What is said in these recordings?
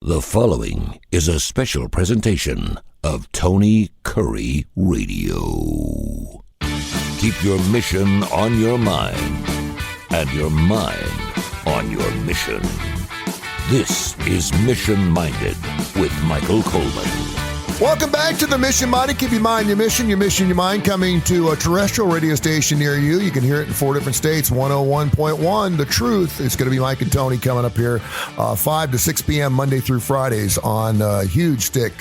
The following is a special presentation of Tony Kurre Radio. Keep your mission on your mind and your mind on your mission. This is Mission Minded with Michael Coleman. Welcome back to the Mission Minded. Keep your mind, your mission, your mind, coming to a terrestrial radio station near you. You can hear it in 4 different states, 101.1. The Truth. It's going to be Mike and Tony coming up here 5 to 6 p.m. Monday through Fridays on Huge Stick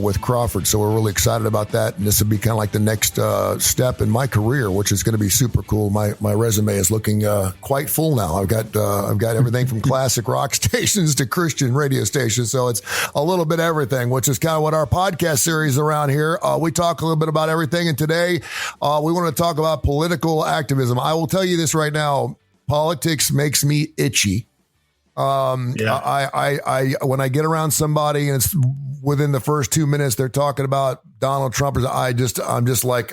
with Crawford. So we're really excited about that. And this will be kind of like the next step in my career, which is going to be super cool. My resume is looking quite full now. I've got everything from classic rock stations to Christian radio stations. So it's a little bit of everything, which is kind of what our podcast series around here. We talk a little bit about everything, and today we want to talk about political activism. I will tell you this right now: politics makes me itchy. I when I get around somebody and it's within the first 2 minutes they're talking about Donald Trump, I'm just like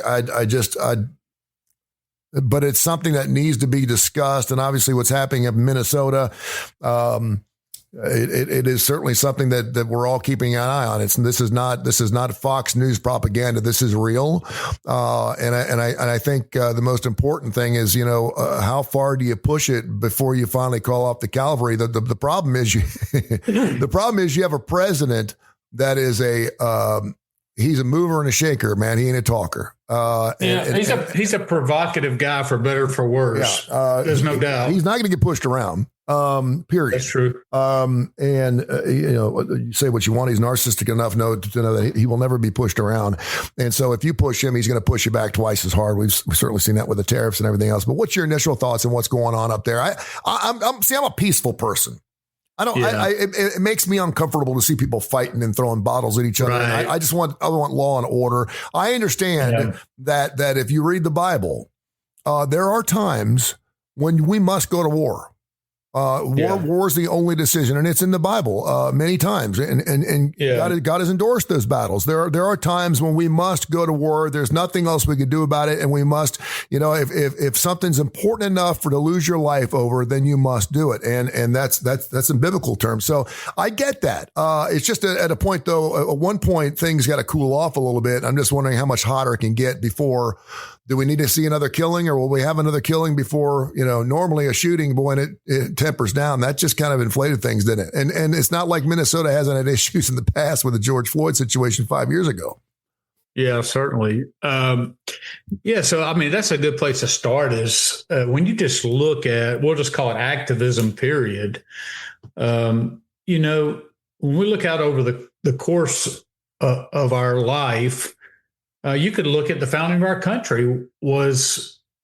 but it's something that needs to be discussed, and obviously what's happening in Minnesota. It is certainly something that we're all keeping an eye on. This is not Fox News propaganda. This is real, and I think the most important thing is, how far do you push it before you finally call off the cavalry? The problem is the problem is you have a president that is he's a mover and a shaker, man. He ain't a talker. He's a provocative guy, for better or for worse. There's no doubt. He's not going to get pushed around. Period. That's true. You say what you want. He's narcissistic enough to know that he will never be pushed around. And so if you push him, he's going to push you back twice as hard. We've certainly seen that with the tariffs and everything else. But what's your initial thoughts on what's going on up there? I'm a peaceful person. It makes me uncomfortable to see people fighting and throwing bottles at each other. Right. And I want law and order. I understand that if you read the Bible, there are times when we must go to war. War is the only decision, and it's in the Bible many times. And God has endorsed those battles. There are times when we must go to war. There's nothing else we can do about it, and we must. If something's important enough to lose your life over, then you must do it. And that's in biblical terms. So I get that. It's just at a point though. At one point, things got to cool off a little bit. I'm just wondering how much hotter it can get before. Do we need to see another killing, or will we have another killing before, normally a shooting, but when it tempers down, that just kind of inflated things, didn't it? And it's not like Minnesota hasn't had issues in the past with the George Floyd situation 5 years ago. Yeah, certainly. So, that's a good place to start is when you just look at, we'll just call it activism, period. When we look out over the course of our life, you could look at the founding of our country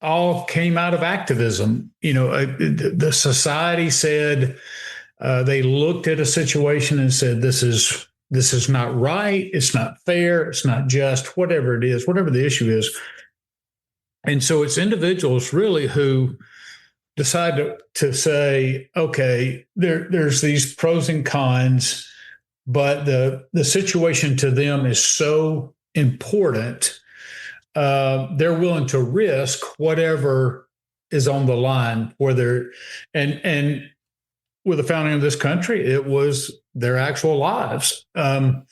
all came out of activism. The society said they looked at a situation and said, this is not right. It's not fair. It's not just, whatever it is, whatever the issue is. And so it's individuals really who decide to say, okay, there's these pros and cons, but the situation to them is so important, they're willing to risk whatever is on the line. And with the founding of this country, it was their actual lives. The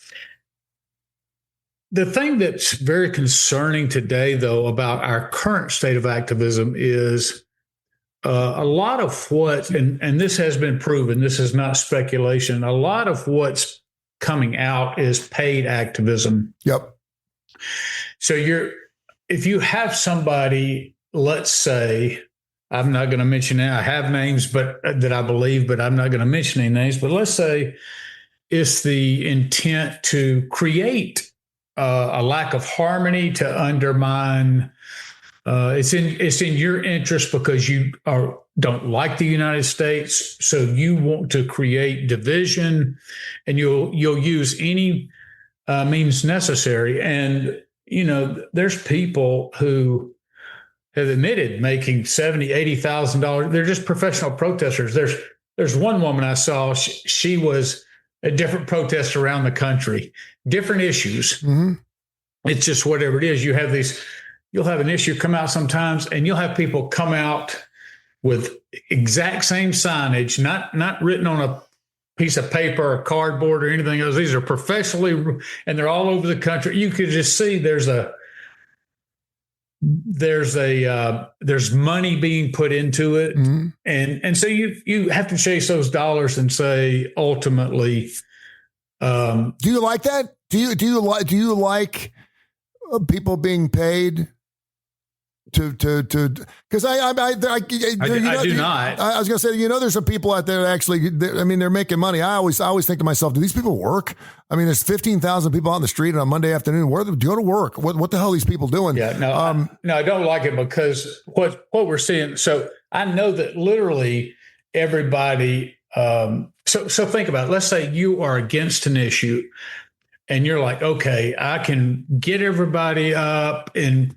thing that's very concerning today, though, about our current state of activism is a lot of what, and this has been proven, this is not speculation, a lot of what's coming out is paid activism. Yep. So if you have somebody, let's say, I'm not going to mention it, I have names, but that I believe, but I'm not going to mention any names, but let's say it's the intent to create a lack of harmony, to undermine, it's in your interest because you don't like the United States. So you want to create division, and you'll use any means necessary. And, there's people who have admitted making $70,000, $80,000. They're just professional protesters. There's one woman I saw, she was a different protest around the country, different issues. Mm-hmm. It's just whatever it is. You'll have an issue come out sometimes, and you'll have people come out with exact same signage, not written on piece of paper or cardboard or anything else. These are professionally, and they're all over the country. You could just see there's money being put into it, Mm-hmm. and so you have to chase those dollars and say ultimately. Do you like that? Do you like people being paid to because I do not. I was gonna say, there's some people out there that actually, they're making money. I always think to myself, do these people work? I mean, there's 15,000 people on the street on a Monday afternoon. Where do they go to work? What the hell are these people doing? Yeah, no, I don't like it because what we're seeing. So I know that literally everybody. So think about it. Let's say you are against an issue, and you're like, okay, I can get everybody up and.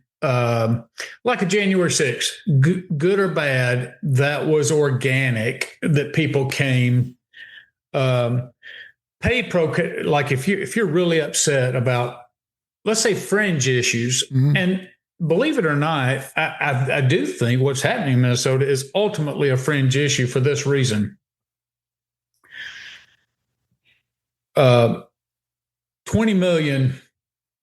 Like a January 6th, good or bad, that was organic, that people came, pay like if you're really upset about, let's say, fringe issues, mm-hmm. and believe it or not, I do think what's happening in Minnesota is ultimately a fringe issue for this reason. 20 million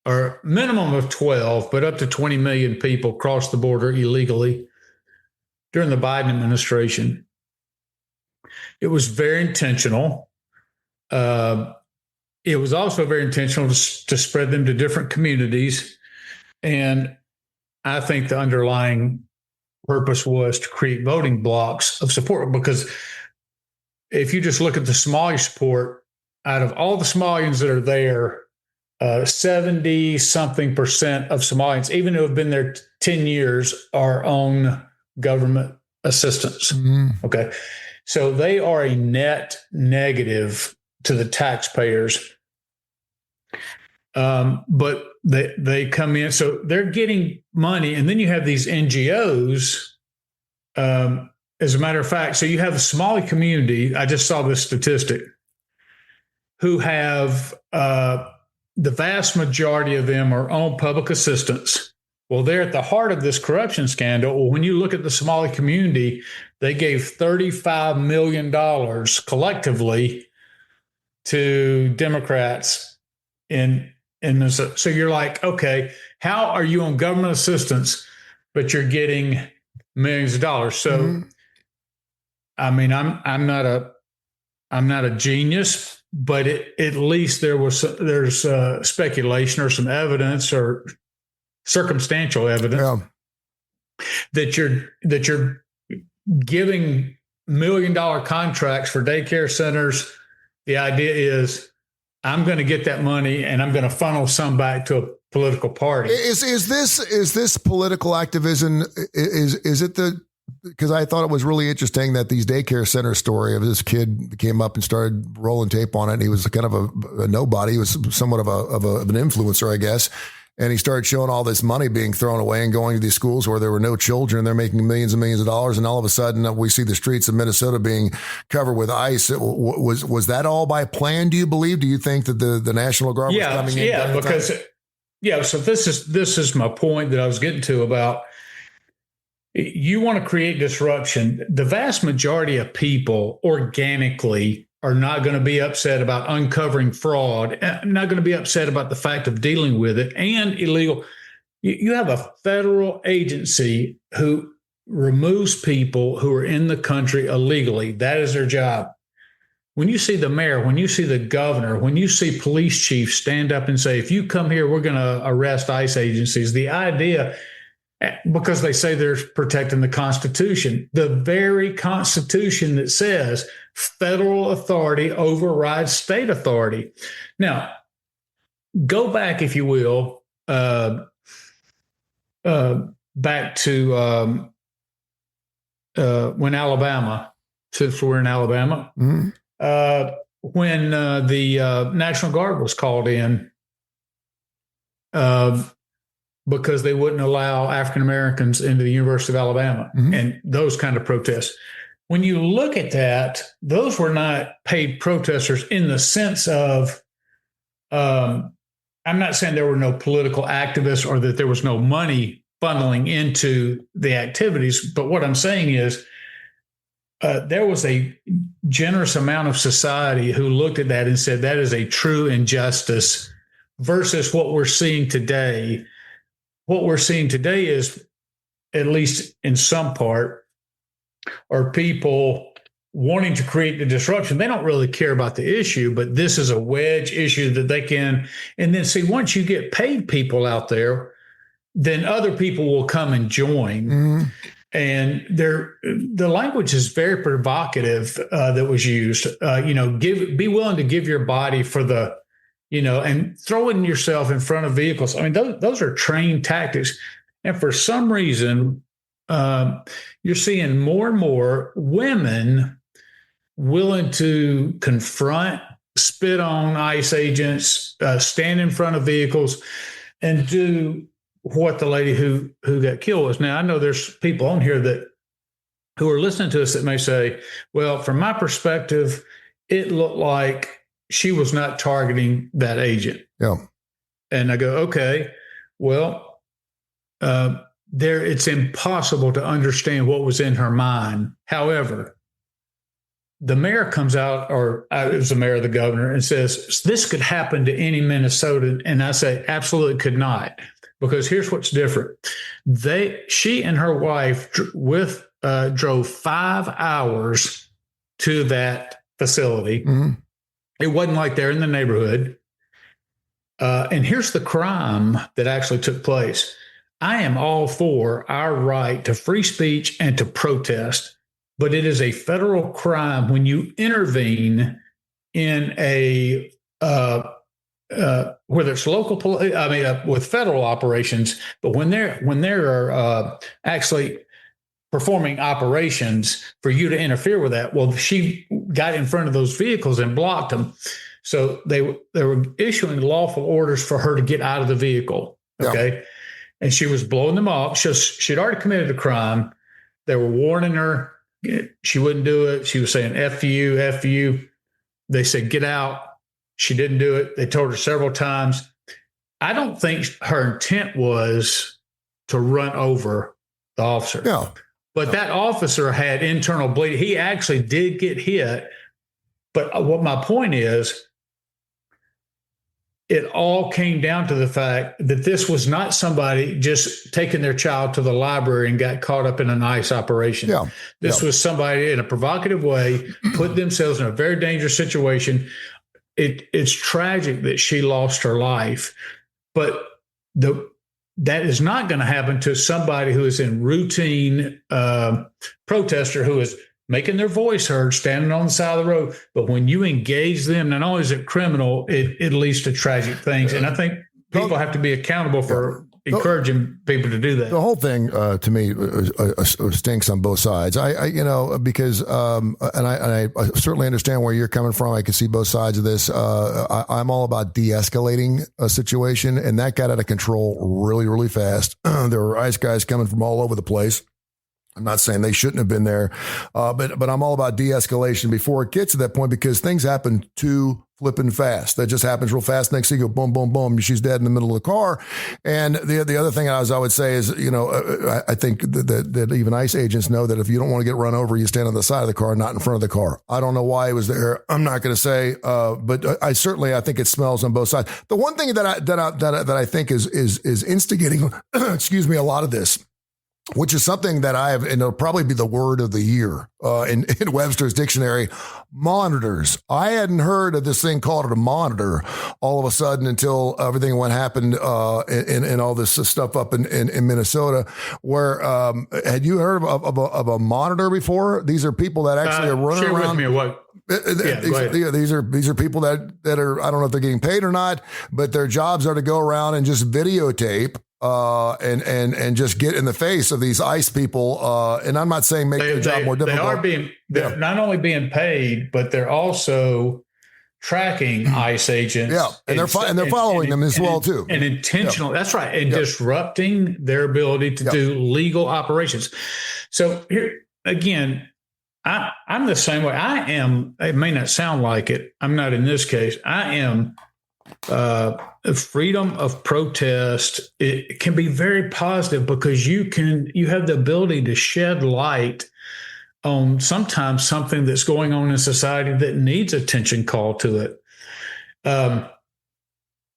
or minimum of 12, but up to 20 million people crossed the border illegally during the Biden administration. It was very intentional. It was also very intentional to spread them to different communities. And I think the underlying purpose was to create voting blocks of support, because if you just look at the Somali support, out of all the Somalians that are there, 70-something% of Somalians, even who have been there 10 years, are on government assistance. Mm-hmm. Okay. So they are a net negative to the taxpayers. But they come in, so they're getting money. And then you have these NGOs. As a matter of fact, so you have the Somali community. I just saw this statistic, who have, the vast majority of them are on public assistance. Well, they're at the heart of this corruption scandal. Well, when you look at the Somali community, they gave $35 million collectively to Democrats in Minnesota. So you're like, okay, how are you on government assistance, but you're getting millions of dollars? So, mm-hmm. I mean, I'm not a genius, but at least there's speculation or some evidence or circumstantial evidence that you're giving $1 million contracts for daycare centers. The idea is, I'm going to get that money and I'm going to funnel some back to a political party. Is this political activism? Is it because I thought it was really interesting that these daycare center story of this kid came up and started rolling tape on it. And he was kind of a nobody. He was somewhat of an influencer, I guess. And he started showing all this money being thrown away and going to these schools where there were no children. They're making millions and millions of dollars. And all of a sudden we see the streets of Minnesota being covered with ice. Was that all by plan, do you believe? Do you think that the National Guard was coming in? Yeah, because, so this is my point that I was getting to about, you want to create disruption. The vast majority of people organically are not going to be upset about uncovering fraud, not going to be upset about the fact of dealing with it and illegal. You have a federal agency who removes people who are in the country illegally. That is their job. When you see the mayor, when you see the governor, when you see police chiefs stand up and say, if you come here, we're going to arrest ICE agencies, the idea, because they say they're protecting the Constitution, the very Constitution that says federal authority overrides state authority. Now, go back, if you will, back to when Alabama, since we're in Alabama, mm-hmm. When the National Guard was called in, because they wouldn't allow African Americans into the University of Alabama, mm-hmm. and those kind of protests. When you look at that, those were not paid protesters in the sense of, I'm not saying there were no political activists or that there was no money funneling into the activities, but what I'm saying is there was a generous amount of society who looked at that and said that is a true injustice versus what we're seeing today. What we're seeing today is, at least in some part, are people wanting to create the disruption. They don't really care about the issue, but this is a wedge issue that they can. And then see, once you get paid people out there, then other people will come and join. Mm-hmm. And the language is very provocative that was used. Be willing to give your body for the, and throwing yourself in front of vehicles. I mean, those are trained tactics. And for some reason, you're seeing more and more women willing to confront, spit on ICE agents, stand in front of vehicles, and do what the lady who got killed was. Now, I know there's people on here who are listening to us that may say, well, from my perspective, it looked like she was not targeting that agent. Yeah. And I go, okay, well, it's impossible to understand what was in her mind. However, the mayor comes out, or it was the mayor, the governor, and says, this could happen to any Minnesotan. And I say, absolutely could not. Because here's what's different. She and her wife drove 5 hours to that facility. Mm-hmm. It wasn't like they're in the neighborhood. And here's the crime that actually took place. I am all for our right to free speech and to protest, but it is a federal crime when you intervene in a whether it's local, with federal operations, but when they're actually performing operations for you to interfere with that. Well, she got in front of those vehicles and blocked them. So they were issuing lawful orders for her to get out of the vehicle. Okay. Yeah. And she was blowing them off. She'd already committed a crime. They were warning her. She wouldn't do it. She was saying, F you, F you. They said, get out. She didn't do it. They told her several times. I don't think her intent was to run over the officer. No. But that officer had internal bleeding. He actually did get hit. But what my point is, it all came down to the fact that this was not somebody just taking their child to the library and got caught up in an ICE operation. Yeah. This was somebody in a provocative way, put themselves in a very dangerous situation. It's tragic that she lost her life, but that is not going to happen to somebody who is in routine protester who is making their voice heard, standing on the side of the road. But when you engage them, not only is it criminal, it leads to tragic things. And I think people have to be accountable for encouraging people to do that. The whole thing to me stinks on both sides. Because I certainly understand where you're coming from. I can see both sides of this. I'm all about de-escalating a situation, and that got out of control really, really fast. There were ICE guys coming from all over the place. I'm not saying they shouldn't have been there, but I'm all about de-escalation before it gets to that point, because things happen too flipping fast. That just happens real fast. Next thing you go, boom, boom, boom. She's dead in the middle of the car. And the other thing I would say is, I think that even ICE agents know that if you don't want to get run over, you stand on the side of the car, not in front of the car. I don't know why it was there. I'm not going to say, but I think it smells on both sides. The one thing that I think is instigating, excuse me, a lot of this, which is something that and it'll probably be the word of the year in Webster's dictionary, monitors. I hadn't heard of this thing called a monitor all of a sudden until everything happened in all this stuff up in Minnesota. Where had you heard of a monitor before? These are people that actually are running share around. With me what? These are people that are, I don't know if they're getting paid or not, but their jobs are to go around and just videotape and just get in the face of these ICE people. And I'm not saying make their job more difficult. They're not only being paid, but they're also tracking ICE agents. Yeah. And they're following them as well too. And intentional. That's right. And disrupting their ability to do legal operations. So here again, I'm the same way. I am, it may not sound like it. I'm not in this case. I am freedom of protest. It can be very positive because you have the ability to shed light on sometimes something that's going on in society that needs attention called to it. I'm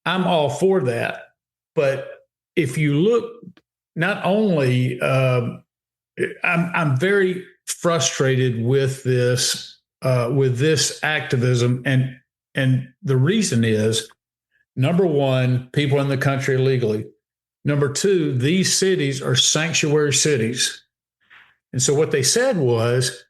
all for that. But if you look, not only, I'm very frustrated with this activism. And the reason is, number one, people in the country illegally. Number two, these cities are sanctuary cities. And so what they said was,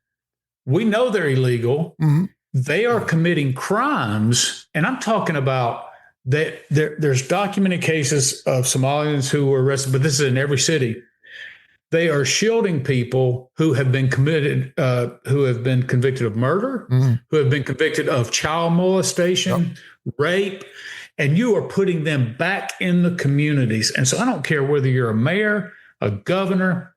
we know they're illegal. Mm-hmm. They are committing crimes. And I'm talking about that there's documented cases of Somalians who were arrested, but this is in every city. They are shielding people who have been convicted of murder, mm-hmm. who have been convicted of child molestation, rape, and you are putting them back in the communities. And so I don't care whether you're a mayor, a governor,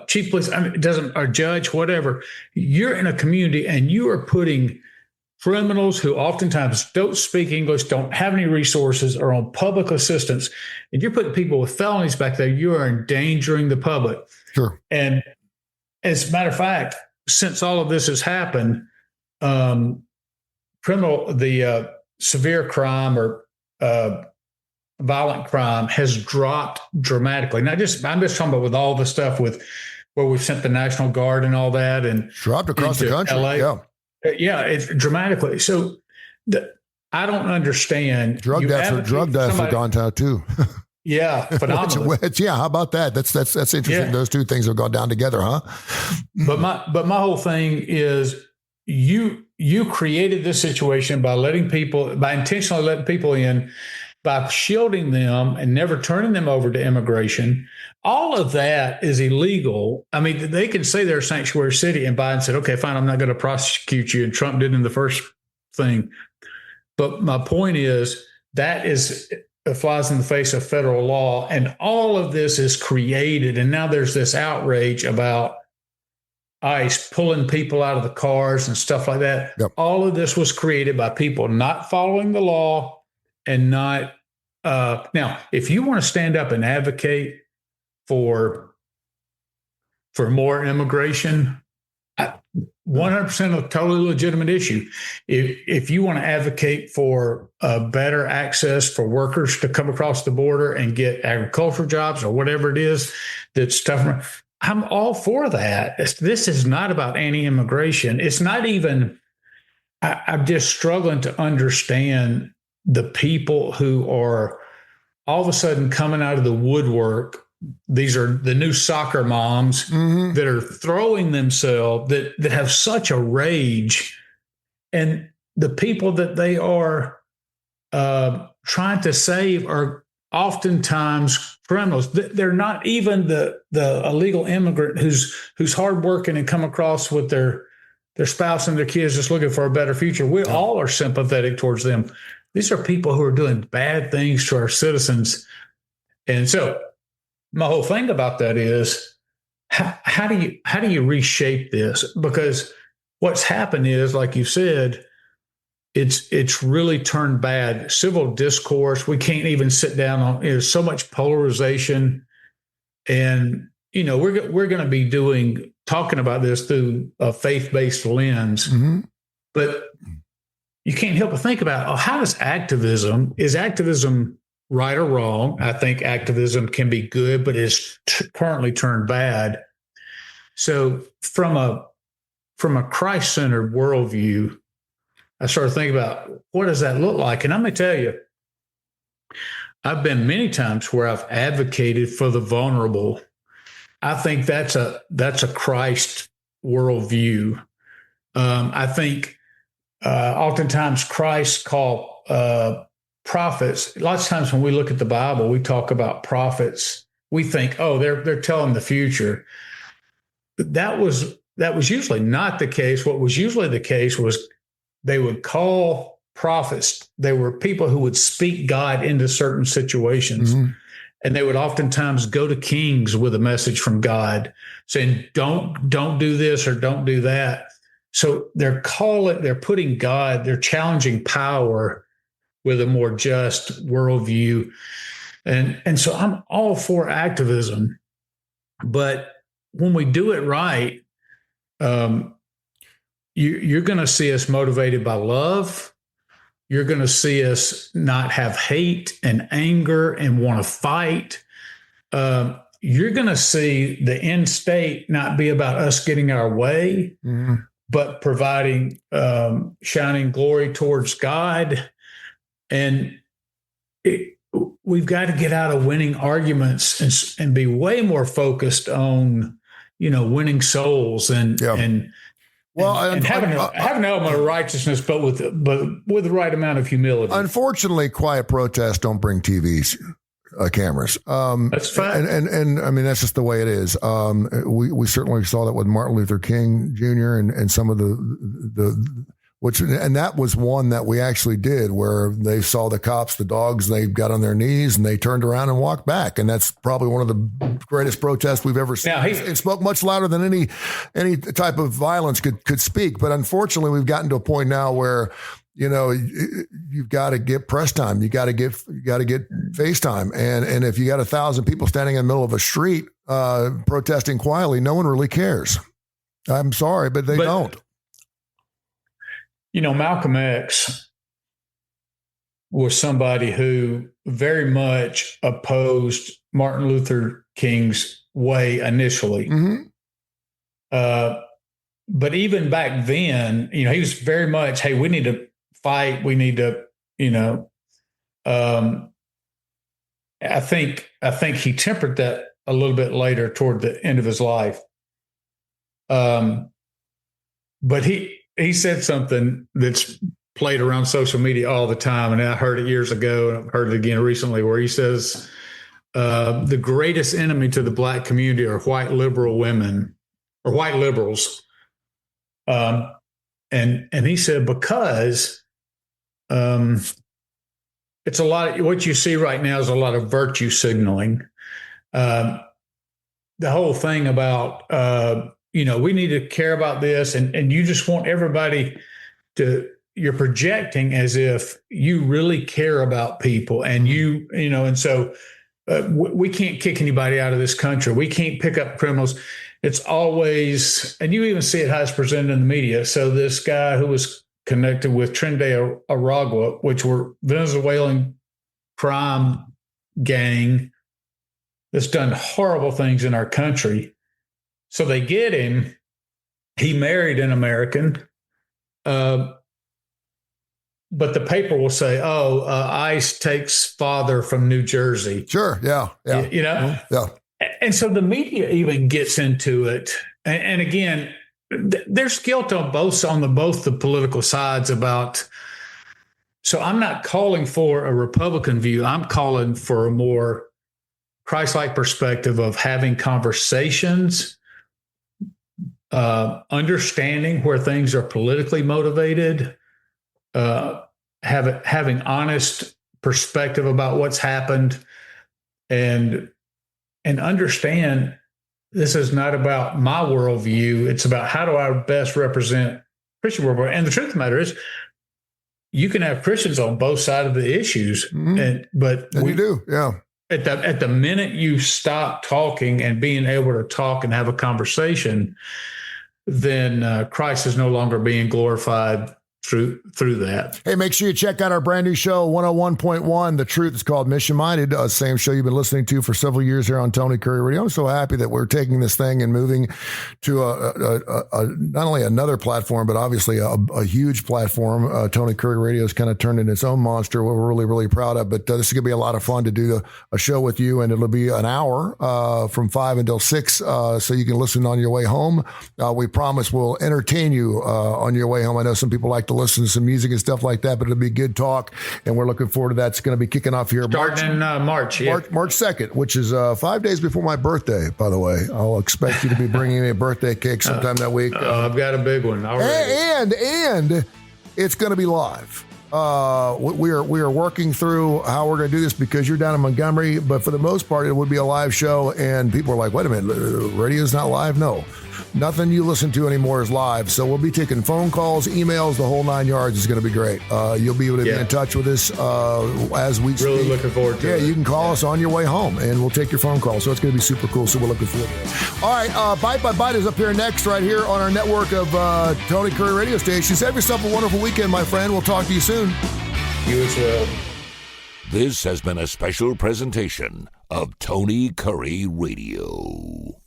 chief police, it doesn't, or judge, whatever. You're in a community and you are putting criminals who oftentimes don't speak English, don't have any resources, are on public assistance, and you're putting people with felonies back there. You are endangering the public. Sure. And as a matter of fact, since all of this has happened, severe crime or violent crime has dropped dramatically. I'm just talking about with all the stuff with where we've sent the National Guard and all that, and dropped across the country. LA. Yeah, it's dramatically. So I don't understand. Drug deaths have gone down too. Yeah, phenomenal. How about that? That's interesting. Yeah. Those two things have gone down together, huh? But my whole thing is you created this situation by intentionally letting people in, by shielding them and never turning them over to immigration. All of that is illegal. I mean, they can say they're a sanctuary city, and Biden said, okay, fine, I'm not going to prosecute you. And Trump did in the first thing. But my point is it flies in the face of federal law. And all of this is created. And now there's this outrage about ICE pulling people out of the cars and stuff like that. Yep. All of this was created by people not following the law and not. Now, if you want to stand up and advocate for more immigration, 100% a totally legitimate issue. If you want to advocate for better access for workers to come across the border and get agricultural jobs or whatever it is that's tough, I'm all for that. This is not about anti-immigration. It's not even, I'm just struggling to understand the people who are all of a sudden coming out of the woodwork. These are the new soccer moms mm-hmm. that are throwing themselves, that have such a rage. And the people that they are trying to save are oftentimes criminals. They're not even the illegal immigrant who's hardworking and come across with their spouse and their kids just looking for a better future. We all are sympathetic towards them. These are people who are doing bad things to our citizens. And so my whole thing about that is how do you reshape this? Because what's happened is, like you said, it's really turned bad. Civil discourse, we can't even sit down on. There's so much polarization, and we're going to be talking about this through a faith-based lens, mm-hmm. but you can't help but think about, how does is activism right or wrong? I think activism can be good, but is currently turned bad. So from a Christ-centered worldview, I started thinking about, what does that look like? And I'm going to tell you, I've been many times where I've advocated for the vulnerable. I think that's a Christ worldview. I think oftentimes Christ called prophets. Lots of times when we look at the Bible, we talk about prophets. We think, they're telling the future. But that was usually not the case. What was usually the case was they would call prophets. They were people who would speak God into certain situations. Mm-hmm. And they would oftentimes go to kings with a message from God saying, don't do this or don't do that. So they're putting God, they're challenging power with a more just worldview. And so I'm all for activism. But when we do it right, you're going to see us motivated by love. You're going to see us not have hate and anger and want to fight. You're going to see the end state not be about us getting our way, but providing shining glory towards God. And we've got to get out of winning arguments and be way more focused on, winning souls and having an element of righteousness, but with the right amount of humility. Unfortunately, quiet protests don't bring TVs. Cameras. That's fine. And I mean, that's just the way it is. We certainly saw that with Martin Luther King Jr. and some of and that was one that we actually did where they saw the cops, the dogs, they got on their knees and they turned around and walked back. And that's probably one of the greatest protests we've ever seen. Now, it spoke much louder than any type of violence could speak. But unfortunately, we've gotten to a point now where you've got to get press time. You got to get FaceTime. And if you got 1,000 people standing in the middle of a street protesting quietly, no one really cares. I'm sorry, but they don't. Malcolm X was somebody who very much opposed Martin Luther King's way initially. But even back then, he was very much, hey, we need to fight. We need to, I think he tempered that a little bit later toward the end of his life. But he said something that's played around social media all the time. And I heard it years ago and I've heard it again recently where he says, the greatest enemy to the Black community are white liberal women or white liberals. And he said, because it's a lot of what you see right now is a lot of virtue signaling. The whole thing about, we need to care about this. And you just want everybody you're projecting as if you really care about people and and so we can't kick anybody out of this country. We can't pick up criminals. It's always, and you even see it how it's presented in the media. So this guy who was connected with Tren de Aragua, which were Venezuelan crime gang that's done horrible things in our country. So they get him. He married an American. But the paper will say, ICE takes father from New Jersey. Sure. Yeah. Yeah. Yeah. And so the media even gets into it. And again, there's guilt on both the political sides about. So I'm not calling for a Republican view. I'm calling for a more Christ-like perspective of having conversations, understanding where things are politically motivated, having honest perspective about what's happened, and understand this is not about my worldview. It's about how do I best represent Christian worldview. And the truth of the matter is, you can have Christians on both sides of the issues, but you do, yeah. At the minute you stop talking and being able to talk and have a conversation, then Christ is no longer being glorified through that. Hey, make sure you check out our brand new show, 101.1 The Truth. It's called Mission Minded, same show you've been listening to for several years here on Tony Kurre Radio. I'm so happy that we're taking this thing and moving to not only another platform, but obviously a huge platform. Tony Kurre Radio has kind of turned into its own monster. We're really, really proud of. But this is going to be a lot of fun to do a show with you, and it'll be an hour from 5 until 6, so you can listen on your way home. We promise we'll entertain you on your way home. I know some people like to listen to some music and stuff like that, but it'll be good talk, and we're looking forward to that. It's going to be kicking off here starting in March 2nd, which is 5 days before my birthday, by the way. I'll expect you to be bringing me a birthday cake sometime that week. I've got a big one already. And it's going to be live. We are working through how we're going to do this because you're down in Montgomery, but for the most part, it would be a live show. And people are like, wait a minute, radio's not live? No. Nothing you listen to anymore is live. So we'll be taking phone calls, emails, the whole 9 yards. Is going to be great. You'll be able to be in touch with us as we speak. Really looking forward to it. Yeah, you can call us on your way home, and we'll take your phone call. So it's going to be super cool. So we're looking forward to it. All right, Bite by Bite is up here next, right here on our network of Tony Curre radio stations. Have yourself a wonderful weekend, my friend. We'll talk to you soon. You as well. This has been a special presentation of Tony Curre Radio.